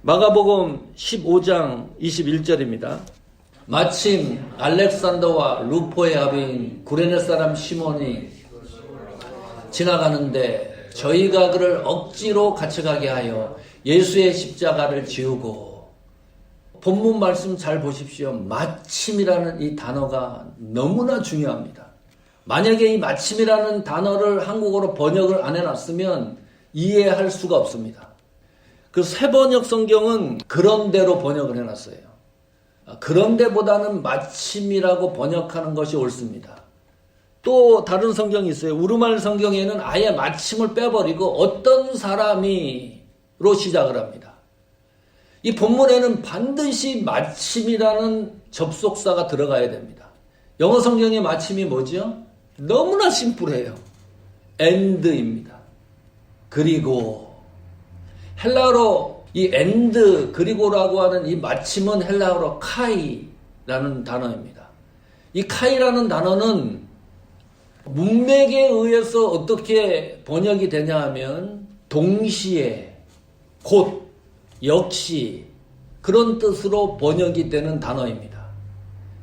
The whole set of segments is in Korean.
마가복음 15장 21절입니다. 마침 알렉산더와 루포의 아비인 구레네 사람 시몬이 지나가는데 저희가 그를 억지로 같이 가게 하여 예수의 십자가를 지우고, 본문 말씀 잘 보십시오. 마침이라는 이 단어가 너무나 중요합니다. 만약에 이 마침이라는 단어를 한국어로 번역을 안 해놨으면 이해할 수가 없습니다. 그 새번역 성경은 그런대로 번역을 해놨어요. 그런데보다는 마침이라고 번역하는 것이 옳습니다. 또 다른 성경이 있어요. 우르말 성경에는 아예 마침을 빼버리고 어떤 사람이로 시작을 합니다. 이 본문에는 반드시 마침이라는 접속사가 들어가야 됩니다. 영어 성경의 마침이 뭐죠? 너무나 심플해요. end입니다. 그리고 헬라어로 이 end 그리고라고 하는 이 마침은 헬라어로 카이라는 단어입니다. 이 카이라는 단어는 문맥에 의해서 어떻게 번역이 되냐 하면 동시에, 곧, 역시 그런 뜻으로 번역이 되는 단어입니다.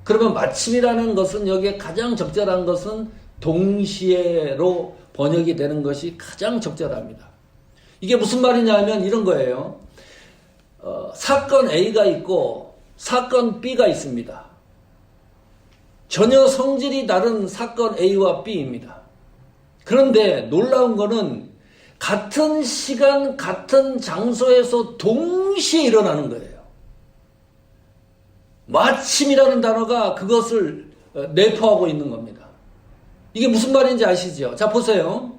그러면 마침이라는 것은 여기에 가장 적절한 것은 동시에로 번역이 되는 것이 가장 적절합니다. 이게 무슨 말이냐 하면 이런 거예요. 사건 A가 있고 사건 B가 있습니다. 전혀 성질이 다른 사건 A와 B입니다. 그런데 놀라운 거는 같은 시간, 같은 장소에서 동시에 일어나는 거예요. 마침이라는 단어가 그것을 내포하고 있는 겁니다. 이게 무슨 말인지 아시죠? 자, 보세요.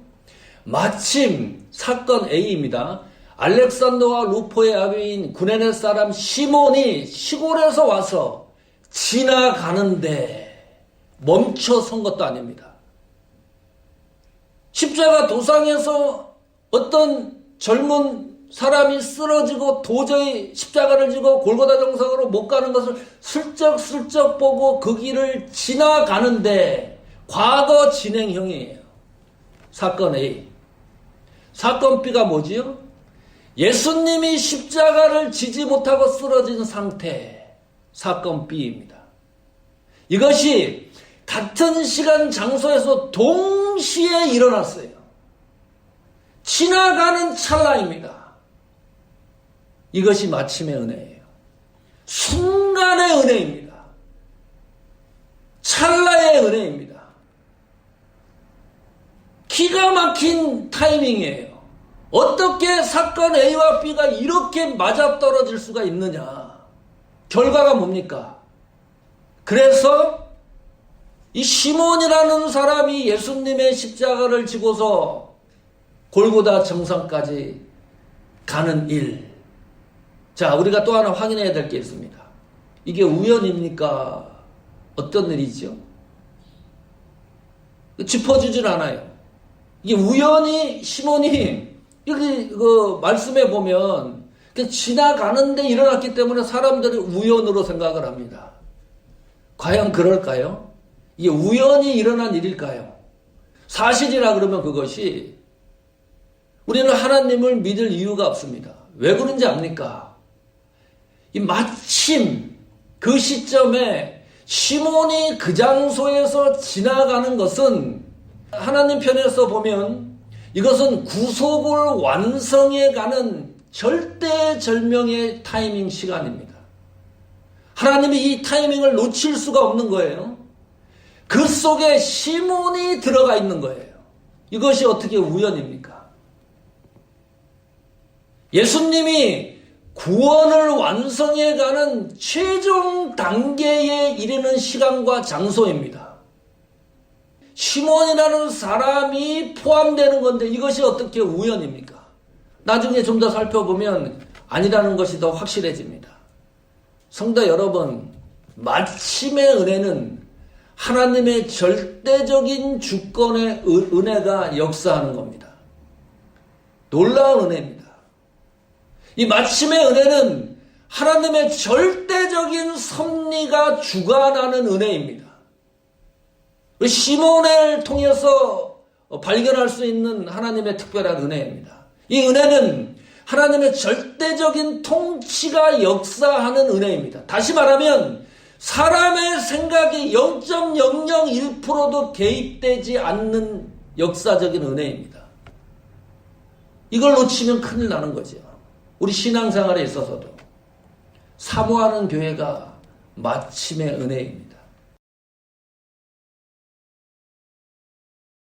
마침 사건 A입니다. 알렉산더와 루포의 아비인 구레네 사람 시몬이 시골에서 와서 지나가는데 멈춰 선 것도 아닙니다. 십자가 도상에서 어떤 젊은 사람이 쓰러지고 도저히 십자가를 지고 골고다 정상으로 못 가는 것을 슬쩍슬쩍 보고 그 길을 지나가는데 과거 진행형이에요. 사건 A. 사건 B가 뭐지요? 예수님이 십자가를 지지 못하고 쓰러진 상태. 사건 B입니다. 이것이 같은 시간 장소에서 동시에 일어났어요. 지나가는 찰나입니다. 이것이 마침의 은혜예요. 순간의 은혜입니다. 찰나의 은혜입니다. 기가 막힌 타이밍이에요. 어떻게 사건 A와 B가 이렇게 맞아떨어질 수가 있느냐. 결과가 뭡니까? 그래서 이 시몬이라는 사람이 예수님의 십자가를 지고서 골고다 정상까지 가는 일. 자, 우리가 또 하나 확인해야 될 게 있습니다. 이게 우연입니까? 어떤 일이죠? 짚어주질 않아요. 이게 우연히 시몬이 여기 그 말씀에 보면 지나가는데 일어났기 때문에 사람들이 우연으로 생각을 합니다. 과연 그럴까요? 이게 우연히 일어난 일일까요? 사실이라 그러면 그것이 우리는 하나님을 믿을 이유가 없습니다. 왜 그런지 압니까? 이 마침 그 시점에 시몬이 그 장소에서 지나가는 것은 하나님 편에서 보면 이것은 구속을 완성해 가는 절대절명의 타이밍 시간입니다. 하나님이 이 타이밍을 놓칠 수가 없는 거예요. 그 속에 시몬이 들어가 있는 거예요. 이것이 어떻게 우연입니까? 예수님이 구원을 완성해 가는 최종 단계에 이르는 시간과 장소입니다. 시몬이라는 사람이 포함되는 건데 이것이 어떻게 우연입니까? 나중에 좀 더 살펴보면 아니라는 것이 더 확실해집니다. 성도 여러분, 마침의 은혜는 하나님의 절대적인 주권의 은혜가 역사하는 겁니다. 놀라운 은혜입니다. 이 마침의 은혜는 하나님의 절대적인 섭리가 주관하는 은혜입니다. 시몬을 통해서 발견할 수 있는 하나님의 특별한 은혜입니다. 이 은혜는 하나님의 절대적인 통치가 역사하는 은혜입니다. 다시 말하면 사람의 생각이 0.001%도 개입되지 않는 역사적인 은혜입니다. 이걸 놓치면 큰일 나는 거죠. 우리 신앙생활에 있어서도 사모하는 교회가 마침의 은혜입니다.